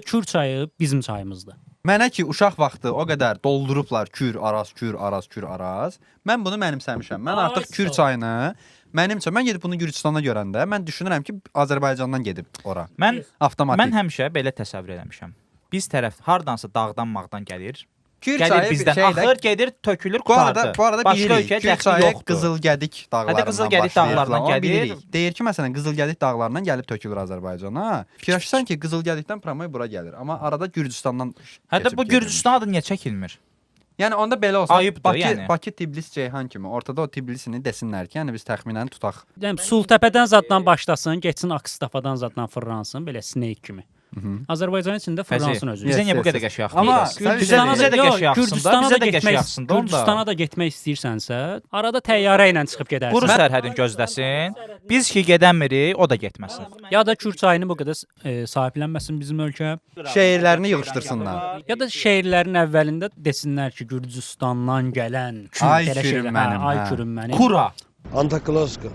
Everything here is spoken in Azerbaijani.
Kür çayı bizim çayımızdır. Mənə ki, uşaq vaxtı o qədər doldurublar Kür, Araz, Kür, Araz, Kür, Araz. Mən bunu mənimsəmişəm. Mən artıq Kür çayını mənimcə, mən gedib bunu Gürcüstanda görəndə, mən düşünürəm ki, Azərbaycandan gedib ora. Mən Avtomatik. həmişə belə təsəvvür eləmişəm. Biz tərəf hardansa dağdan mağdan gəlir. Kür Gəlir çayı bizdən, şeydə- axır gedir, tökülür, Bu arada, qutardı. bu arada Başqa bilirik. ölkəyə Kür dəxli çayı yoxdur. Qızılgədik dağlarından Qızılgədik başlayır dağlarından falan, onu gəlir. bilirik. Deyir ki, məsələn, Qızılgədik dağlarından gəlib tökülür Azərbaycana. Fikirləşsən ki, Qızılgədikdən Pramoy bura gəlir. Amma arada Gürcüstandan Hətta keçib bu gedir. Gürcüstan adı niyə çəkilmir? Yəni onda belə olsa, Ayıbdır, Bakı, yəni. Bakı, Tiblis, Ceyhan kimi ortada o Tiblisini desinlər ki, yəni biz təxminən tutaq. Yəni Sultəpədən zaddan başlasın, getsin Akstafadan zaddan fırlansın, belə Snake kimi. Azərbaycan içində fırlansın özü. Bizə Yes, niyə bu yes, qədər yes. qəşəng Amma yaxşıdır? sən- Bizə də Yox, qəşəng yaxşıdır. Gürcüstana Bizə da də qəşəng getmək, yaxşıdır onda. Gürcüstana da getmək istəyirsənsə, arada təyyarə ilə çıxıb gedərsən. Quru sərhədin gözləsin. Biz ki gedəmirik, o da getməsin. Ya da Kür çayını bu qədər sahiblənməsin bizim ölkə. Şeirlərini yığışdırsınlar. Ya da şeirlərin əvvəlində desinlər ki, Gürcüstandan gələn Kür Ay belə Kürüm şeylər. mənim, Ay hə. Kürüm mənim. Kura. Antakloska.